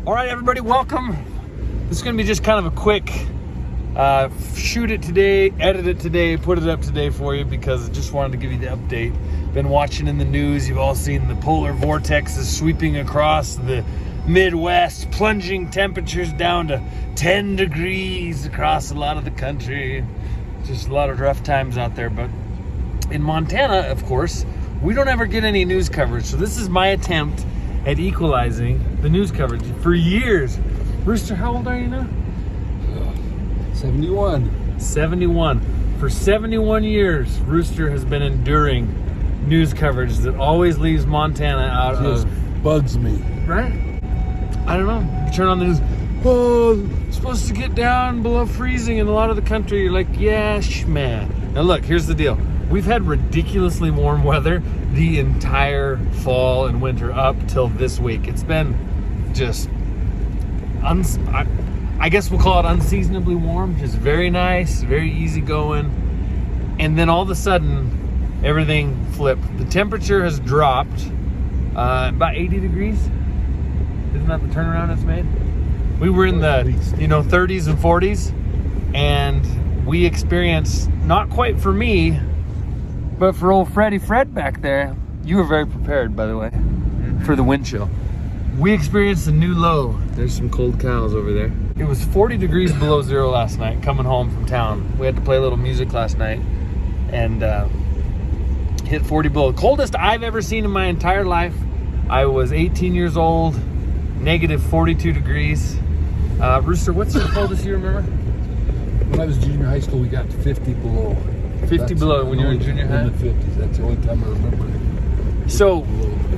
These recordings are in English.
All right, everybody, welcome. This is going to be just kind of a quick shoot it today, edit it today, put it up today for you because I just wanted to give you the update. Been watching in the news, you've all seen the polar vortex is sweeping across the Midwest, plunging temperatures down to 10 degrees across a lot of the country. Just a lot of rough times out there, but in Montana, of course, we don't ever get any news coverage. So this is my attempt at equalizing the news coverage for years. Rooster, how old are you now? 71. 71. For 71 years, Rooster has been enduring news coverage that always leaves Montana out Just of... bugs me. Right? I don't know. You turn on the news, oh, it's supposed to get down below freezing in a lot of the country. You're like, yeah, man. Now look, here's the deal. We've had ridiculously warm weather the entire fall and winter up till this week. It's been just, I guess we'll call it unseasonably warm. Just very nice, very easy going. And then all of a sudden, everything flipped. The temperature has dropped about 80 degrees. Isn't that the turnaround it's made? We were in the 30s and 40s, and we experienced, not quite for me, but for old Fred back there, you were very prepared, by the way, for the wind chill. We experienced a new low. There's some cold cows over there. It was 40 degrees below zero last night, coming home from town. We had to play a little music last night, and hit 40 below. Coldest I've ever seen in my entire life. I was 18 years old, negative 42 degrees. Rooster, what's the coldest you remember? When I was junior high school, we got to 50 below. 50 below when you were in junior high? In the 50s. That's the only time I remember. So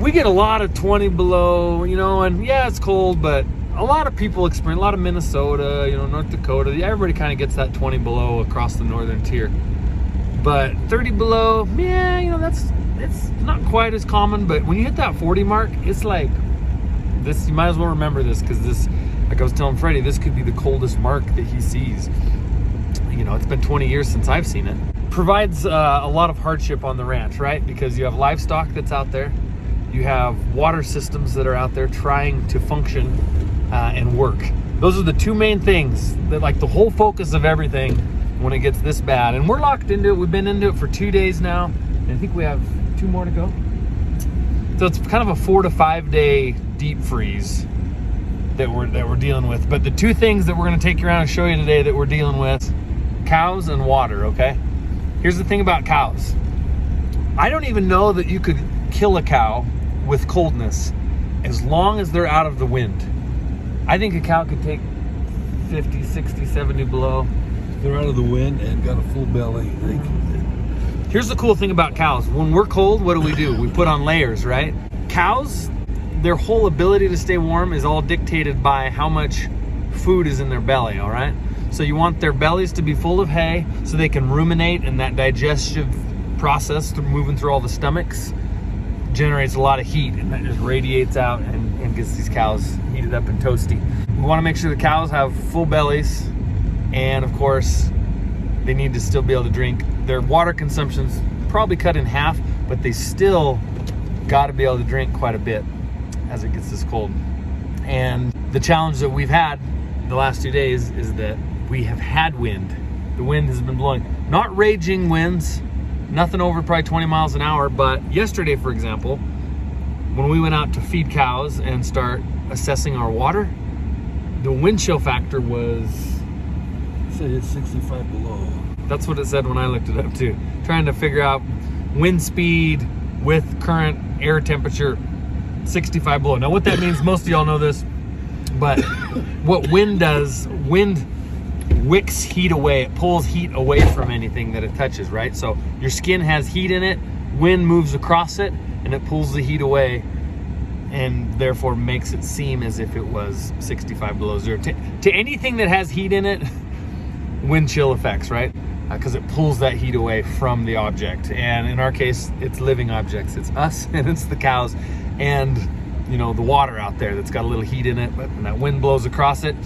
we get a lot of 20 below, and yeah, it's cold, but a lot of people experience, a lot of Minnesota, North Dakota, everybody kind of gets that 20 below across the northern tier. But 30 below, yeah, it's not quite as common, but when you hit that 40 mark, it's like this, you might as well remember this, because this, like I was telling Freddie, this could be the coldest mark that he sees. It's been 20 years since I've seen it. Provides a lot of hardship on the ranch, right? Because you have livestock that's out there, you have water systems that are out there trying to function and work. Those are the two main things that, like, the whole focus of everything when it gets this bad. And we're locked into it. We've been into it for 2 days now, and I think we have 2 more to go. So it's kind of a 4 to 5 day deep freeze that we're dealing with. But the two things that we're going to take you around and show you today that we're dealing with: cows and water. Okay, here's the thing about cows. I don't even know that you could kill a cow with coldness as long as they're out of the wind. I think a cow could take 50, 60, 70 below. They're out of the wind and got a full belly. Here's the cool thing about cows. When we're cold, what do? We put on layers, right? Cows, their whole ability to stay warm is all dictated by how much food is in their belly, all right? So you want their bellies to be full of hay so they can ruminate, and that digestive process through moving through all the stomachs generates a lot of heat, and that just radiates out and gets these cows heated up and toasty. We want to make sure the cows have full bellies, and of course they need to still be able to drink. Their water consumption's probably cut in half, but they still got to be able to drink quite a bit as it gets this cold. And the challenge that we've had the last 2 days is that we have had wind. The wind has been blowing, not raging winds, nothing over probably 20 miles an hour, but yesterday, for example, when we went out to feed cows and start assessing our water, the wind chill factor was... Say it's 65 below. That's what it said when I looked it up too. Trying to figure out wind speed with current air temperature, 65 below. Now what that means, most of y'all know this, but what wind does, wind wicks heat away. It pulls heat away from anything that it touches, right? So your skin has heat in it, wind moves across it, and it pulls the heat away, and therefore makes it seem as if it was 65 below zero. To anything that has heat in it, wind chill effects, right? Because it pulls that heat away from the object. And in our case, it's living objects. It's us and it's the cows and the water out there that's got a little heat in it. But when that wind blows across it,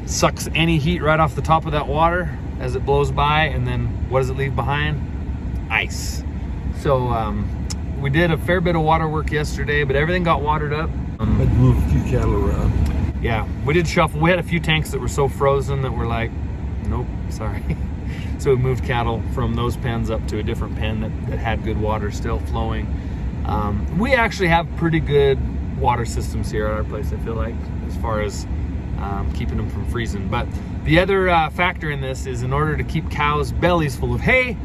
sucks any heat right off the top of that water as it blows by. And then what does it leave behind? Ice. So we did a fair bit of water work yesterday, but everything got watered up. I'd move a few cattle around. yeah, we did shuffle. We had a few tanks that were so frozen that we're like, nope, sorry. So we moved cattle from those pens up to a different pen that had good water still flowing. We actually have pretty good water systems here at our place, I feel like, as far as keeping them from freezing. But the other factor in this is, in order to keep cows' bellies full of hay,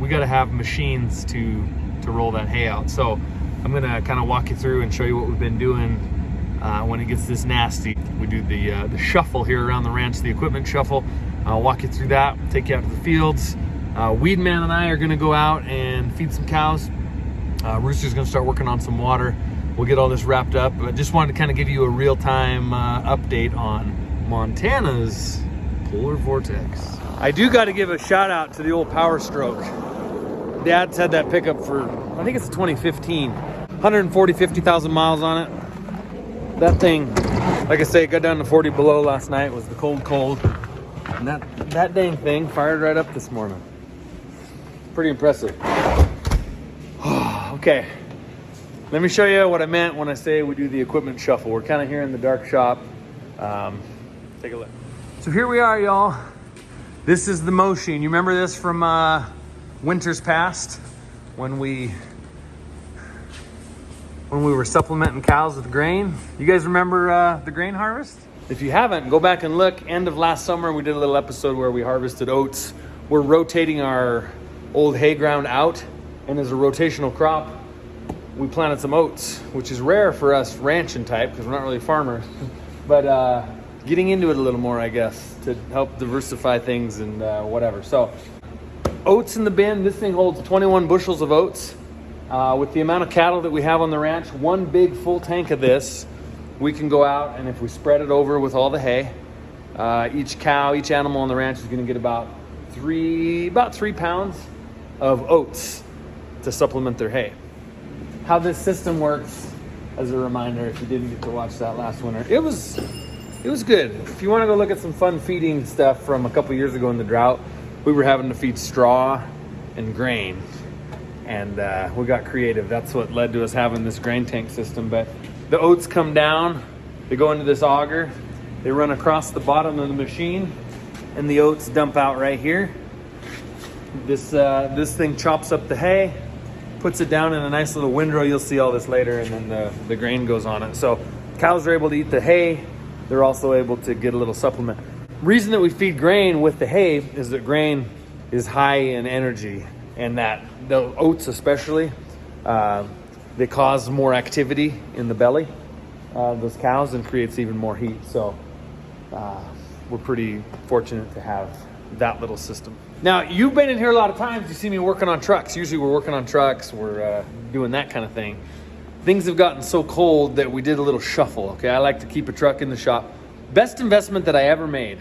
we got to have machines to roll that hay out. So I'm gonna kind of walk you through and show you what we've been doing when it gets this nasty. We do the shuffle here around the ranch, the equipment shuffle. I'll walk you through that, take you out to the fields. Weed Man and I are gonna go out and feed some cows. Rooster's gonna start working on some water. We'll get all this wrapped up. But just wanted to kind of give you a real-time update on Montana's polar vortex. I do got to give a shout out to the old Power Stroke. Dad's had that pickup for, I think it's a 2015. 50,000 miles on it. That thing, like I say, it got down to 40 below last night. It was the cold. And that dang thing fired right up this morning. Pretty impressive. Okay. Let me show you what I meant when I say we do the equipment shuffle. We're kind of here in the dark shop. Take a look. So here we are, y'all. This is the Machine. You remember this from winters past when we were supplementing cows with grain? You guys remember the grain harvest? If you haven't, go back and look. End of last summer, we did a little episode where we harvested oats. We're rotating our old hay ground out, and as a rotational crop, we planted some oats, which is rare for us ranching type because we're not really farmers, but getting into it a little more, I guess, to help diversify things and whatever. So oats in the bin. This thing holds 21 bushels of oats. With the amount of cattle that we have on the ranch, one big full tank of this, we can go out, and if we spread it over with all the hay, each cow, each animal on the ranch is going to get about 3 pounds of oats to supplement their hay. How this system works, as a reminder, if you didn't get to watch that last winter, it was good. If you want to go look at some fun feeding stuff from a couple years ago in the drought, we were having to feed straw and grain, and we got creative. That's what led to us having this grain tank system. But the oats come down, they go into this auger, they run across the bottom of the machine, and the oats dump out right here. This thing chops up the hay, puts it down in a nice little windrow. You'll see all this later, and then the grain goes on it. So cows are able to eat the hay. They're also able to get a little supplement. Reason that we feed grain with the hay is that grain is high in energy, and that the oats especially, they cause more activity in the belly of those cows and creates even more heat. So we're pretty fortunate to have that little system. Now, you've been in here a lot of times. You see me working on trucks. Usually we're working on trucks. We're doing that kind of thing. Things have gotten so cold that we did a little shuffle, okay? I like to keep a truck in the shop. Best investment that I ever made.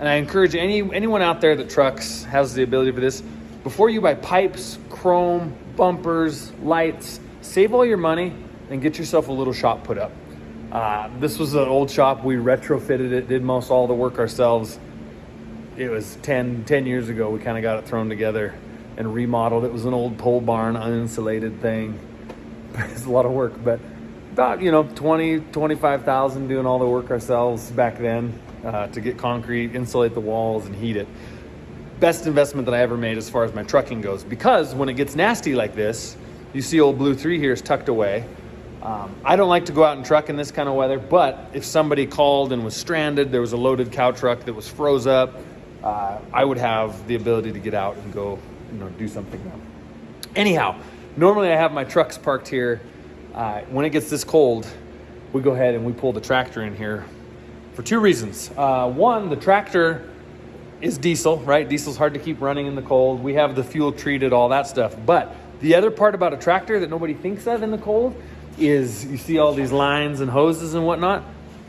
And I encourage anyone out there that trucks, has the ability for this, before you buy pipes, chrome, bumpers, lights, save all your money and get yourself a little shop put up. This was an old shop. We retrofitted it, did most all the work ourselves. It was 10 years ago. We kind of got it thrown together and remodeled. It was an old pole barn, uninsulated thing. It's a lot of work, but about, 25,000 doing all the work ourselves back then to get concrete, insulate the walls, and heat it. Best investment that I ever made as far as my trucking goes, because when it gets nasty like this, you see old Blue 3 here is tucked away. I don't like to go out and truck in this kind of weather, but if somebody called and was stranded, there was a loaded cow truck that was froze up, I would have the ability to get out and go, do something. Anyhow, normally I have my trucks parked here. When it gets this cold, we go ahead and we pull the tractor in here for two reasons. One, the tractor is diesel, right? Diesel's hard to keep running in the cold. We have the fuel treated, all that stuff. But the other part about a tractor that nobody thinks of in the cold is you see all these lines and hoses and whatnot.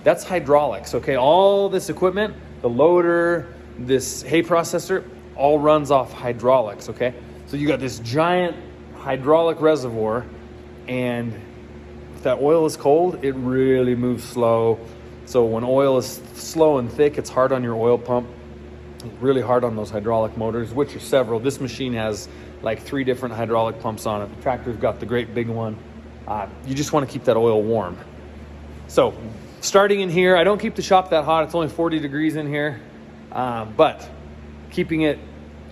That's hydraulics, okay? All this equipment, the loader, this hay processor, all runs off hydraulics, okay? So you got this giant hydraulic reservoir, and if that oil is cold, it really moves slow. So when oil is slow and thick, it's hard on your oil pump, really hard on those hydraulic motors, which are several. This machine has like 3 different hydraulic pumps on it. The tractor's got the great big one. You just want to keep that oil warm. So starting in here, I don't keep the shop that hot. It's only 40 degrees in here. But keeping it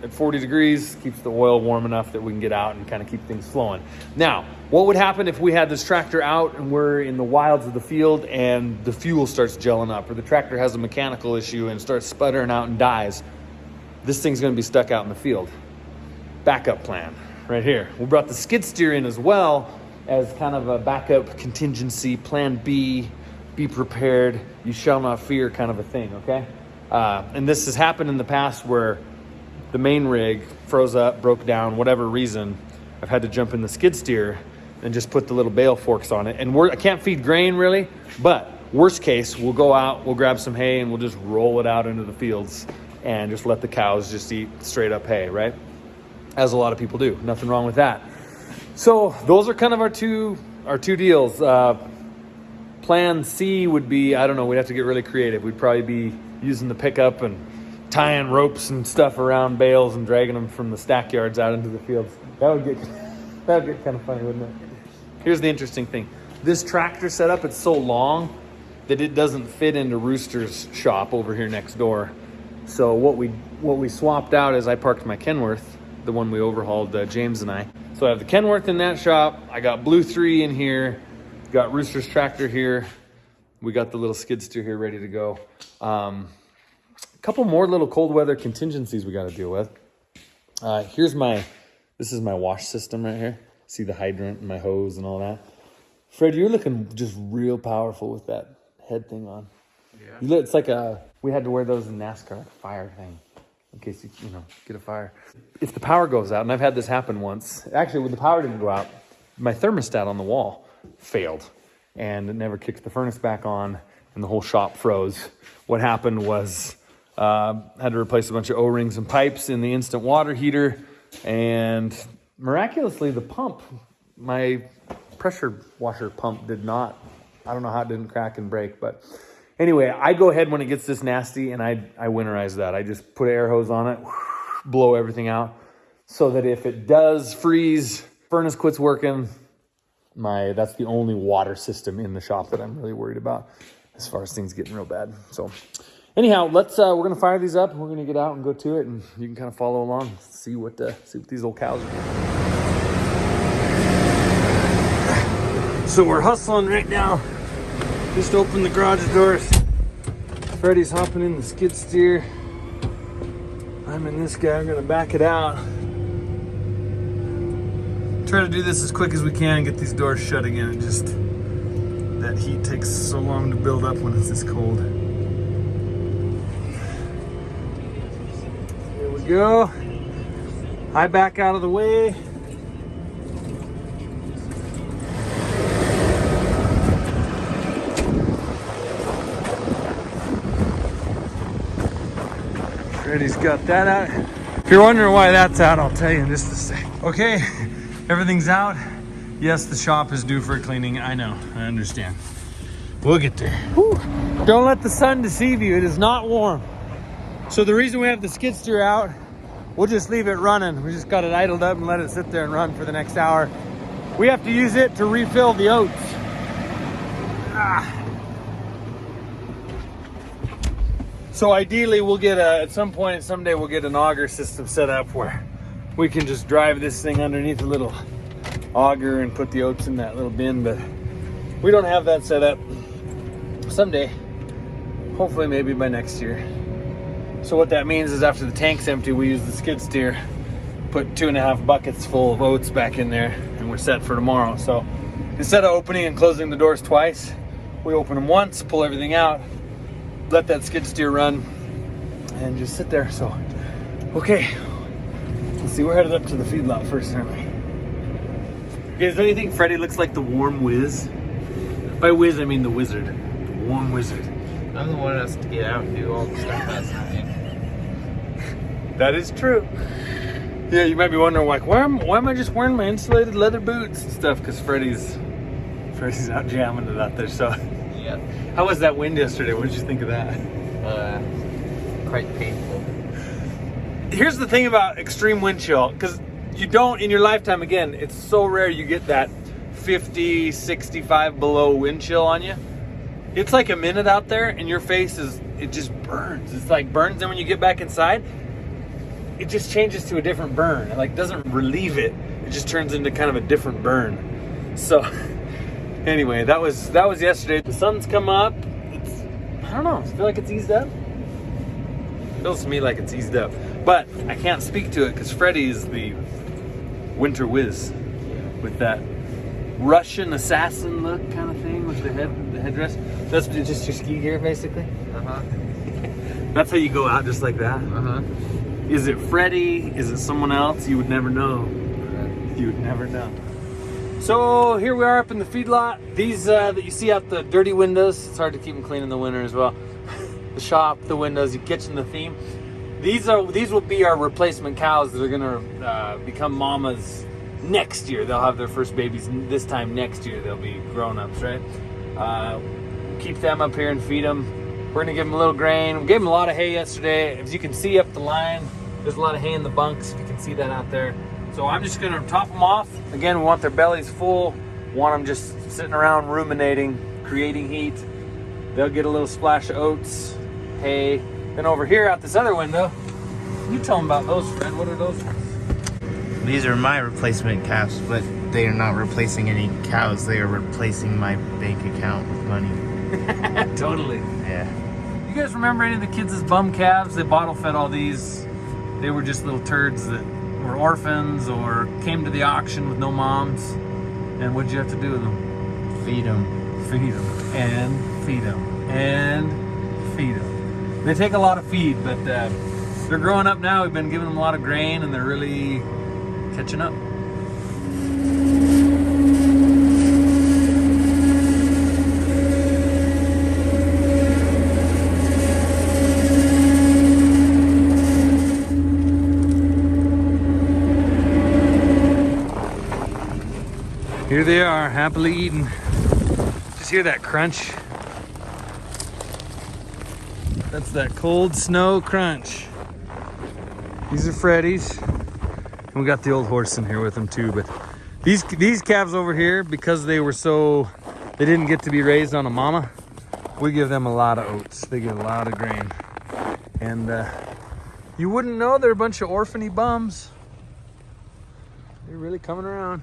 at 40 degrees keeps the oil warm enough that we can get out and kind of keep things flowing. Now, what would happen if we had this tractor out and we're in the wilds of the field and the fuel starts gelling up, or the tractor has a mechanical issue and starts sputtering out and dies? This thing's going to be stuck out in the field. Backup plan right here. We brought the skid steer in as well as kind of a backup contingency, plan B, be prepared, you shall not fear kind of a thing, okay? And this has happened in the past where the main rig froze up, broke down, whatever reason. I've had to jump in the skid steer and just put the little bale forks on it. And I can't feed grain really, but worst case, we'll go out, we'll grab some hay and we'll just roll it out into the fields and just let the cows just eat straight up hay, right? As a lot of people do. Nothing wrong with that. So those are kind of our two deals. Plan C would be, I don't know, we'd have to get really creative. We'd probably be using the pickup and tying ropes and stuff around bales and dragging them from the stack yards out into the fields. That would get kind of funny, wouldn't it? Here's the interesting thing. This tractor setup, it's so long that it doesn't fit into Rooster's shop over here next door. So what we swapped out is I parked my Kenworth, the one we overhauled, James and I. So I have the Kenworth in that shop. I got Blue 3 in here. Got Rooster's tractor here. We got the little skid steer here ready to go. A couple more little cold weather contingencies we got to deal with. This is my wash system right here. See the hydrant and my hose and all that. Fred, you're looking just real powerful with that head thing on. Yeah. It's like we had to wear those in NASCAR, like a fire thing, in case you get a fire. If the power goes out, and I've had this happen once. Actually, when the power didn't go out, my thermostat on the wall failed, and it never kicked the furnace back on, and the whole shop froze. What happened was had to replace a bunch of O-rings and pipes in the instant water heater, and miraculously the pump, my pressure washer pump did not, I don't know how it didn't crack and break, but anyway, I go ahead when it gets this nasty and I winterize that. I just put an air hose on it, blow everything out, so that if it does freeze, furnace quits working, that's the only water system in the shop that I'm really worried about as far as things getting real bad. So anyhow, we're going to fire these up. We're going to get out and go to it, and you can kind of follow along, see what these old cows are doing. So we're hustling right now. Just open the garage doors. Freddie's hopping in the skid steer. I'm in this guy. I'm going to back it out. Try to do this as quick as we can and get these doors shut again. That heat takes so long to build up when it's this cold. Here we go. I back out of the way. Freddie's got that out. If you're wondering why that's out, I'll tell you in just a sec. Okay, everything's out. Yes, the shop is due for a cleaning. I know, I understand. We'll get there. Whew. Don't let the sun deceive you. It is not warm. So the reason we have the skid steer out, we'll just leave it running. We just got it idled up and let it sit there and run for the next hour. We have to use it to refill the oats. So ideally we'll get at some point someday we'll get an auger system set up where we can just drive this thing underneath a little auger and put the oats in that little bin, but we don't have that set up. Someday, hopefully maybe by next year. So what that means is after the tank's empty, we use the skid steer, put 2.5 buckets full of oats back in there, and we're set for tomorrow. So instead of opening and closing the doors twice, we open them once, pull everything out, let that skid steer run, and just sit there. So, okay, let's see, we're headed up to the feedlot first, aren't we? Okay, don't you think Freddie looks like the warm whiz? By whiz, I mean the wizard. The warm wizard. I'm the one that has to get out and do all the stuff last night. That is true. Yeah, you might be wondering, like, why am I just wearing my insulated leather boots and stuff? Because Freddie's out jamming it out there. So, yeah. How was that wind yesterday? What did you think of that? Quite painful. Here's the thing about extreme wind chill, because you don't, in your lifetime, again, it's so rare you get that 50, 65 below wind chill on you. It's like a minute out there and your face it just burns. It's like burns. Then when you get back inside, it just changes to a different burn. It like doesn't relieve it. It just turns into kind of a different burn. So anyway, that was yesterday. The sun's come up. I don't know. I feel like it's eased up. Feels to me like it's eased up. But I can't speak to it because Freddie is the winter whiz with that Russian assassin look kind of thing with the headdress. That's just your ski gear basically. That's how you go out, just like that. Is it Freddie? Is it someone else? You would never know. You would never know. So here we are up in the feedlot. These that you see out the dirty windows, it's hard to keep them clean in the winter as well. The shop, the windows, the kitchen, the theme. These will be our replacement cows that are gonna become mamas next year. They'll have their first babies this time next year. They'll be grown-ups, right? Keep them up here and feed them. We're gonna give them a little grain. We gave them a lot of hay yesterday. As you can see up the line, there's a lot of hay in the bunks, if you can see that out there. So I'm just gonna top them off. Again, we want their bellies full. Want them just sitting around ruminating, creating heat. They'll get a little splash of oats, hay. Then over here out this other window, you tell them about those, Fred. What are those ones? These are my replacement calves, but they are not replacing any cows. They are replacing my bank account with money. Totally. Yeah. You guys remember any of the kids' bum calves? They bottle fed all these. They were just little turds that were orphans or came to the auction with no moms. And what'd you have to do with them? Feed them. Feed them. And feed them. And feed them. They take a lot of feed, but they're growing up now. We've been giving them a lot of grain and they're really catching up. Here they are, happily eating. Just hear that crunch. That's that cold snow crunch. These are Freddy's. And we got the old horse in here with them too. But these calves over here, because they didn't get to be raised on a mama, we give them a lot of oats. They get a lot of grain. And you wouldn't know they're a bunch of orphany bums. They're really coming around.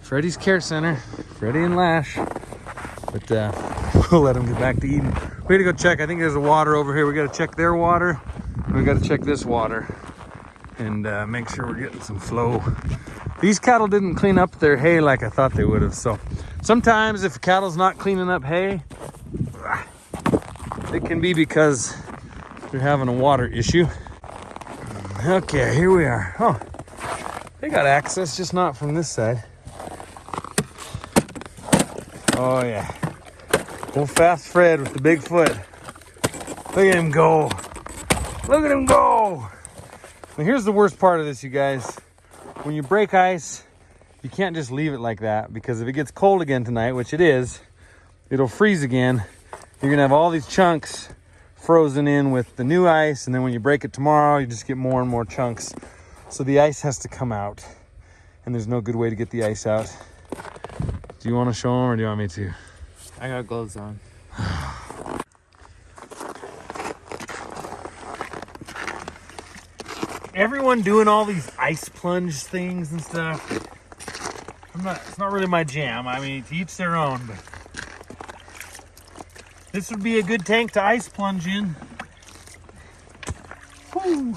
Freddy's Care Center, Freddy and Lash. But we'll let them get back to eating. We gotta go check. I think there's a water over here. We gotta check their water. And we gotta check this water and make sure we're getting some flow. These cattle didn't clean up their hay like I thought they would have. So sometimes if a cattle's not cleaning up hay, it can be because they're having a water issue. Okay, here we are. Oh, they got access, just not from this side. Oh yeah. Old fast Fred with the big foot. Look at him go. Look at him go. Now here's the worst part of this, you guys. When you break ice, you can't just leave it like that, because if it gets cold again tonight, which it is, it'll freeze again. You're gonna have all these chunks frozen in with the new ice, and then when you break it tomorrow, you just get more and more chunks. So the ice has to come out, and there's no good way to get the ice out. Do you want to show them, or do you want me to? I got gloves on. Everyone doing all these ice plunge things and stuff. It's not really my jam. I mean, to each their own, but this would be a good tank to ice plunge in. Woo.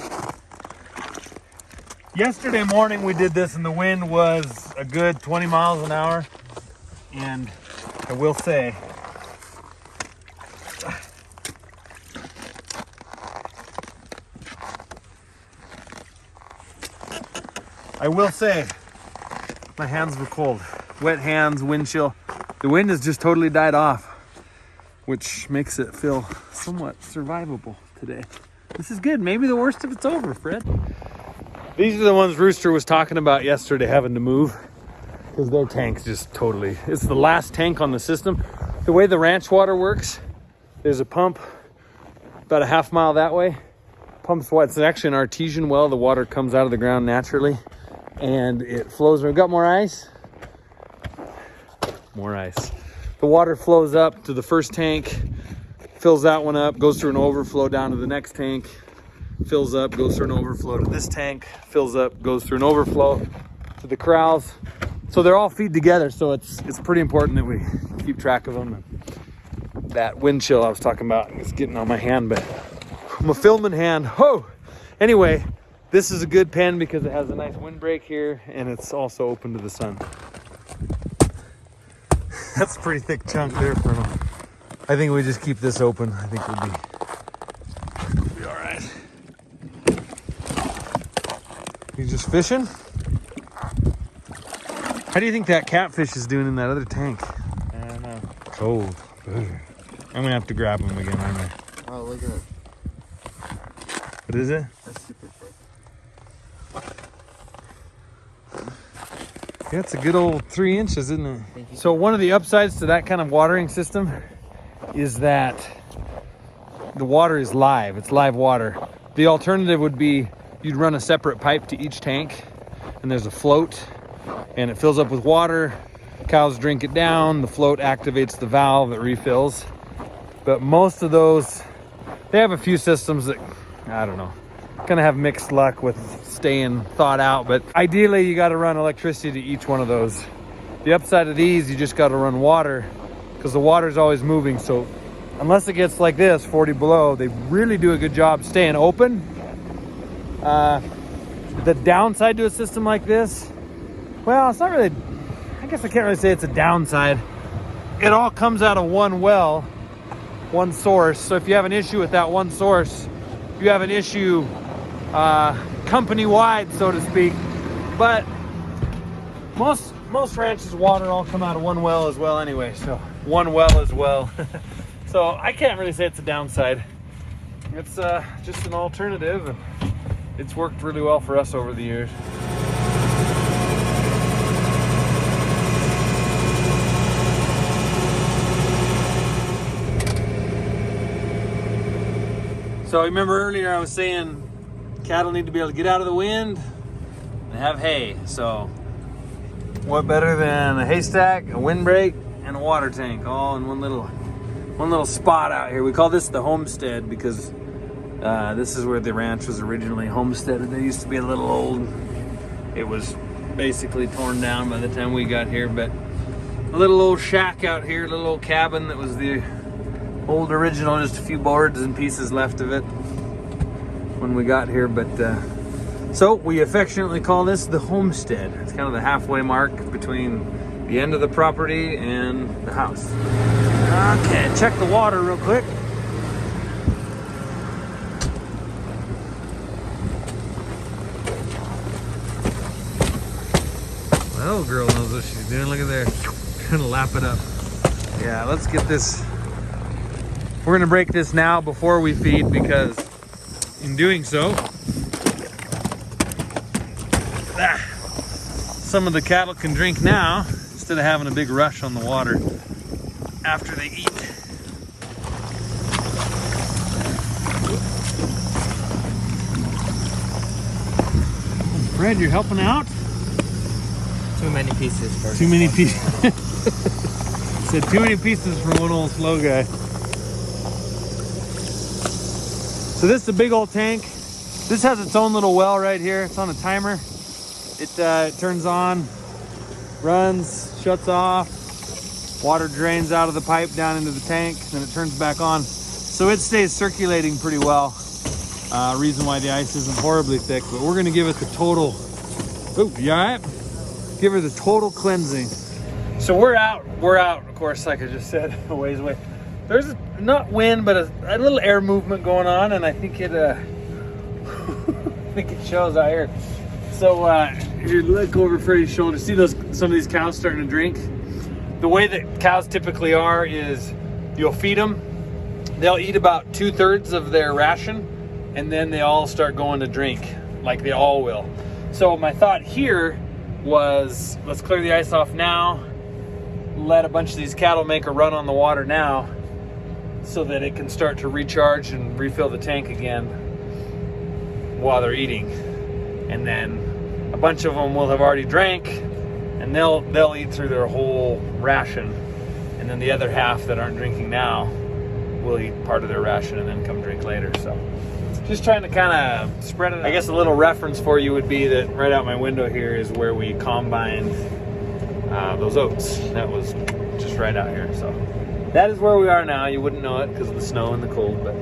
Yesterday morning we did this and the wind was a good 20 miles an hour. And I will say, my hands were cold. Wet hands, wind chill. The wind has just totally died off, which makes it feel somewhat survivable today. This is good. Maybe the worst of it's over, Fred. These are the ones Rooster was talking about yesterday having to move. Because their tank's just totally, it's the last tank on the system. The way the ranch water works, there's a pump about a half mile that way. Pumps what? It's actually an artesian well. The water comes out of the ground naturally and it flows. We've got more ice. More ice. the water flows up to the first tank, fills that one up, goes through an overflow down to the next tank, fills up, goes through an overflow to this tank, fills up, goes through an overflow to the corrals. So they're all feed together, so it's pretty important that we keep track of them. And that wind chill I was talking about is getting on my hand, but I'm a filming hand. Oh, anyway, this is a good pen because it has a nice windbreak here, and it's also open to the sun. That's a pretty thick chunk there for them. I think we just keep this open. I think we'll be all right. You just fishing? How do you think that catfish is doing in that other tank? I don't know. Cold. Ugh. I'm gonna have to grab him again, aren't I? Oh, look at it. What is it? That's super thick. Yeah, it's a good old 3 inches, isn't it? So one of the upsides to that kind of watering system is that the water is live. It's live water. The alternative would be you'd run a separate pipe to each tank, and there's a float, and it fills up with water. Cows drink it down. The float activates the valve that refills. But most of those, they have a few systems that, I don't know, gonna have mixed luck with staying thawed out, but ideally you got to run electricity to each one of those. The upside of these, you just got to run water because the water is always moving. So unless it gets like this, 40 below, they really do a good job staying open. The downside to a system like this, well, it's not really, I guess I can't really say it's a downside. It all comes out of one well, one source. So if you have an issue with that one source, you have an issue company-wide, so to speak. But most ranches' water all come out of one well as well anyway, so one well as well. So I can't really say it's a downside. It's just an alternative, and it's worked really well for us over the years. So remember earlier I was saying cattle need to be able to get out of the wind and have hay. So what better than a haystack, a windbreak, and a water tank all in one little spot out here. We call this the homestead because this is where the ranch was originally homesteaded. There used to be a little old, it was basically torn down by the time we got here, but a little old shack out here, a little old cabin that was the old original, just a few boards and pieces left of it when we got here. But so we affectionately call this the homestead. It's kind of the halfway mark between the end of the property and the house. Okay, check the water real quick. Well, girl knows what she's doing. Look at there, trying to lap it up. Yeah, let's get this. We're gonna break this now before we feed, because in doing so, some of the cattle can drink now instead of having a big rush on the water after they eat. Fred, you're helping out? Too many pieces for Too many pieces. Said too many pieces for one old slow guy. So this is a big old tank. This has its own little well right here. It's on a timer. It turns on, runs, shuts off. Water drains out of the pipe down into the tank, then it turns back on. So it stays circulating pretty well. Reason why the ice isn't horribly thick, but we're gonna give it the total, oh, you all right? Give her the total cleansing. So we're out, of course, like I just said, a ways away. There's not wind, but a little air movement going on, and I think it I think it shows out here. So if you look over Freddie's shoulder, see some of these cows starting to drink? The way that cows typically are is you'll feed them, they'll eat about 2/3 of their ration, and then they all start going to drink, like they all will. So my thought here was, let's clear the ice off now, let a bunch of these cattle make a run on the water now, so that it can start to recharge and refill the tank again while they're eating. And then a bunch of them will have already drank, and they'll eat through their whole ration. And then the other half that aren't drinking now will eat part of their ration and then come drink later. So just trying to kind of spread it out. I guess a little reference for you would be that right out my window here is where we combined those oats. That was just right out here. So that is where we are now. You wouldn't know it because of the snow and the cold, but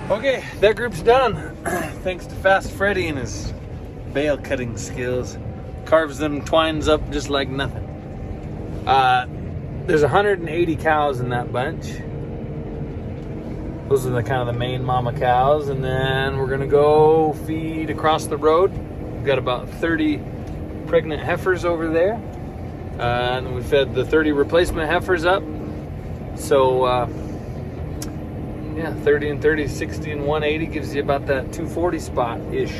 okay, that group's done. Thanks to Fast Freddy and his bale cutting skills. Carves them twines up just like nothing. There's 180 cows in that bunch. Those are the kind of the main mama cows. And then we're gonna go feed across the road. We've got about 30 pregnant heifers over there. And we fed the 30 replacement heifers up. So, yeah, 30 and 30, 60 and 180 gives you about that 240 spot-ish.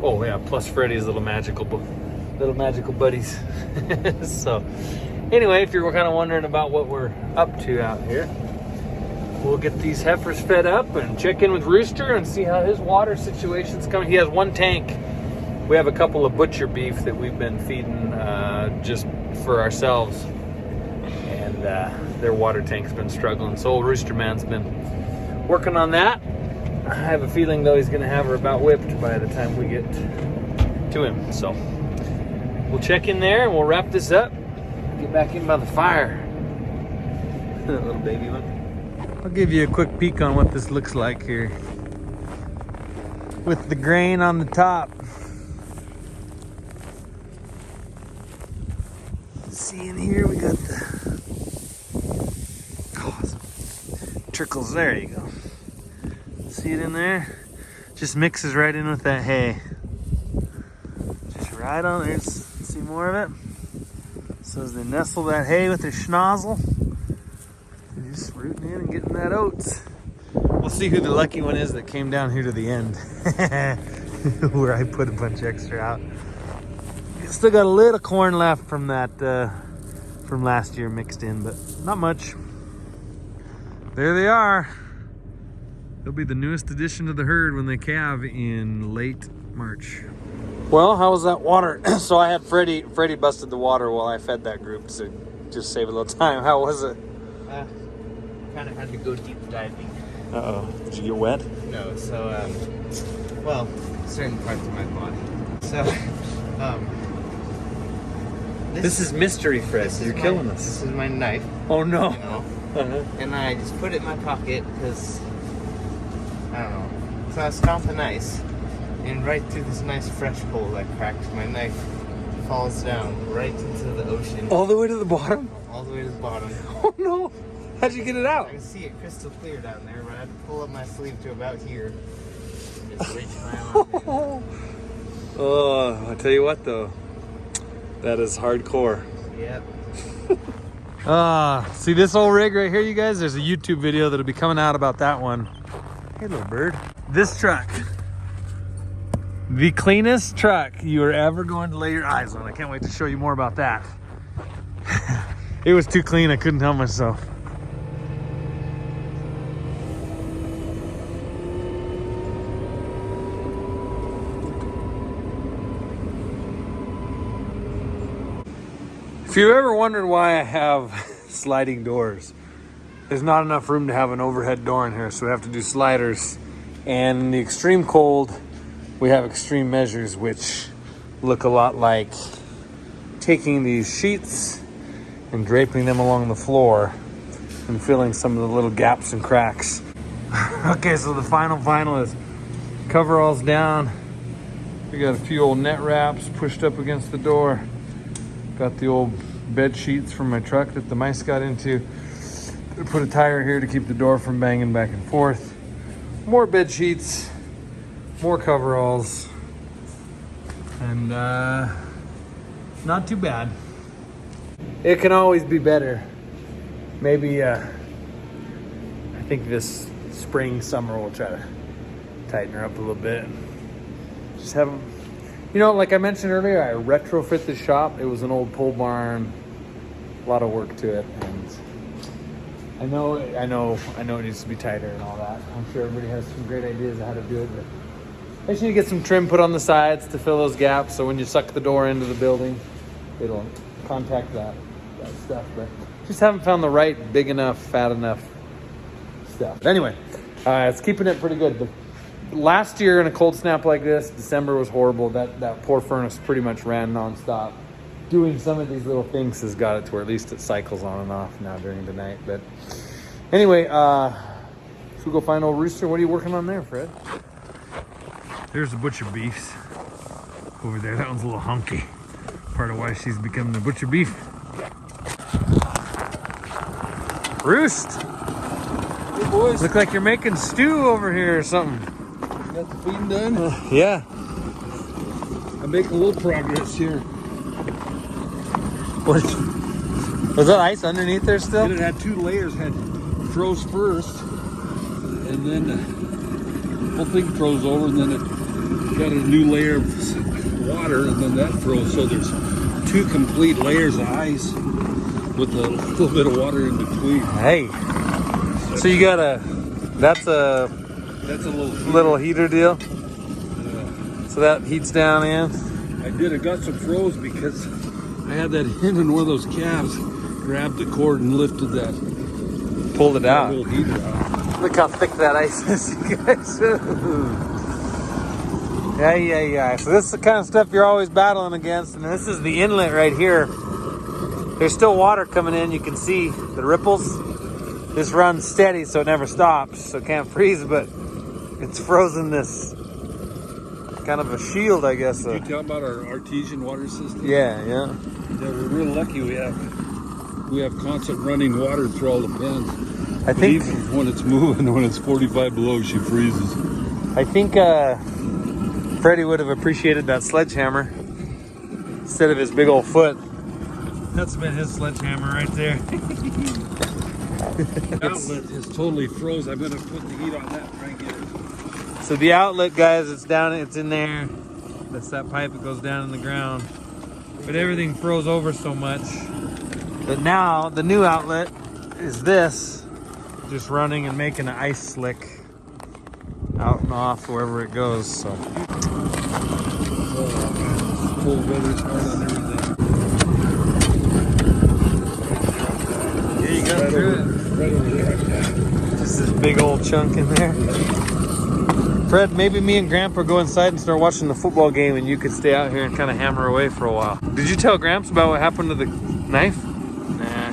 Oh yeah, plus Freddy's little magical buddies. So anyway, if you're kind of wondering about what we're up to out here, we'll get these heifers fed up and check in with Rooster and see how his water situation's coming. He has one tank. We have a couple of butcher beef that we've been feeding just for ourselves, and their water tank's been struggling. So old Rooster Man's been working on that. I have a feeling though he's gonna have her about whipped by the time we get to him. So we'll check in there and we'll wrap this up. Get back in by the fire. That little baby one. I'll give you a quick peek on what this looks like here. With the grain on the top. See in here we got the trickles. There you go. See it in there? Just mixes right in with that hay. Just right on there. See more of it? So as they nestle that hay with their schnozzle, they're just rooting in and getting that oats. We'll see who the lucky one is that came down here to the end where I put a bunch extra out. Still got a little corn left from that from last year mixed in, but not much. There they are. They'll be the newest addition to the herd when they calve in late March. Well, how was that water? So I had Freddie busted the water while I fed that group, so just save a little time. How was it? Kind of had to go deep diving. Uh-oh. Did you get wet? No, so, well, certain parts of my body. So, This is mystery, Fred. You're killing us. This is my knife. Oh, no. You know? And I just put it in my pocket because, I don't know. So I was stomping ice, and right through this nice fresh hole I cracked, my knife falls down right into the ocean. All the way to the bottom? All the way to the bottom. Oh no! How'd you get it out? I can see it crystal clear down there, but I had to pull up my sleeve to about here. Just reach my arm in. Oh, I tell you what though, that is hardcore. Yep. See this old rig right here, you guys? There's a YouTube video that'll be coming out about that one. Hey, little bird. This truck, the cleanest truck you are ever going to lay your eyes on. I can't wait to show you more about that. It was too clean, I couldn't help myself. If you ever wondered why I have sliding doors, there's not enough room to have an overhead door in here, so we have to do sliders. And in the extreme cold, we have extreme measures, which look a lot like taking these sheets and draping them along the floor and filling some of the little gaps and cracks. Okay, so the final is coveralls down. We got a few old net wraps pushed up against the door. Got the old bed sheets from my truck that the mice got into. Put a tire here to keep the door from banging back and forth. More bed sheets, more coveralls, and not too bad. It can always be better. Maybe I think this spring, summer we'll try to tighten her up a little bit. Just have them, you know, like I mentioned earlier, I retrofit the shop. It was an old pole barn, a lot of work to it, and I know it needs to be tighter and all that. I'm sure everybody has some great ideas of how to do it, but I just need to get some trim put on the sides to fill those gaps, so when you suck the door into the building, it'll contact that stuff. But just haven't found the right big enough, fat enough stuff. But anyway, it's keeping it pretty good. The last year in a cold snap like this, December was horrible. That poor furnace pretty much ran nonstop. Doing some of these little things has got it to where at least it cycles on and off now during the night. But anyway, should we go find old Rooster? What are you working on there, Fred? There's the butcher beefs over there. That one's a little hunky. Part of why she's becoming the butcher beef. Roost! Hey boys, Look like you're making stew over here or something. got the feeding done. Yeah. I'm making a little progress here. Was that ice underneath there still? And it had two layers. Had froze first, and then the whole thing froze over, and then it got a new layer of water, and then that froze. So there's two complete layers of ice with a little bit of water in between. Hey. So you got that's a little heater deal. So that heats down in. I got some froze because I had that hint in one of those calves, grabbed the cord and lifted that. Pulled it out. Little heater out. Look how thick that ice is, you guys. Yeah. So this is the kind of stuff you're always battling against. And this is the inlet right here. There's still water coming in. You can see the ripples. This runs steady, so it never stops. So it can't freeze, but it's frozen this kind of a shield, I guess. Did you tell about our artesian water system? Yeah. Yeah, we're real lucky. We have constant running water through all the pens. I think even when it's moving, when it's 45 below, she freezes. I think Freddie would have appreciated that sledgehammer instead of his big old foot. That's been his sledgehammer right there. The outlet is totally froze. I'm gonna put the heat on that and try and get it. So the outlet, guys, it's in there. That's that pipe that goes down in the ground. But everything froze over so much that now the new outlet is this, just running and making an ice slick out and off wherever it goes. So Cold weather's hard on everything. yeah, you got through it. Right over there. Just this big old chunk in there. Fred, maybe me and Grandpa go inside and start watching the football game and you could stay out here and kind of hammer away for a while. Did you tell Gramps about what happened to the knife? Nah.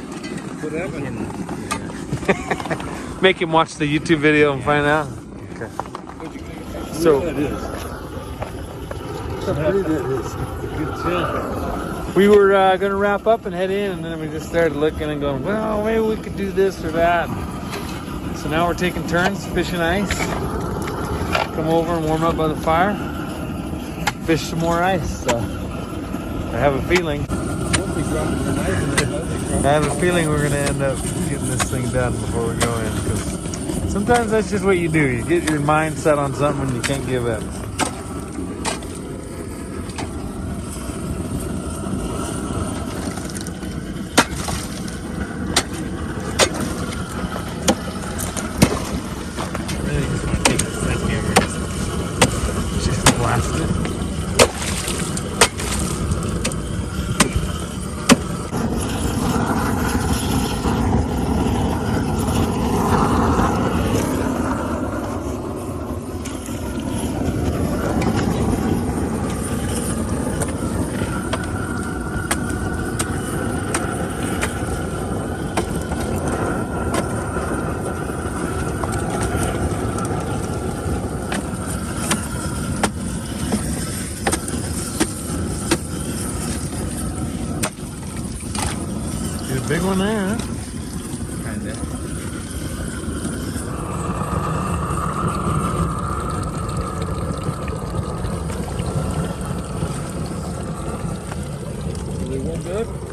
What happened? Make him watch the YouTube video and find out? Okay. So, that is. How pretty that is. Good tell. we were going to wrap up and head in, and then we just started looking and going, well, maybe we could do this or that. So now we're taking turns fishing ice. Come over and warm up by the fire. Fish some more ice. So I have a feeling. We're going to end up getting this thing done before we go in. Because sometimes that's just what you do. You get your mind set on something and you can't give up. Big one there, huh? Kinda. one bit.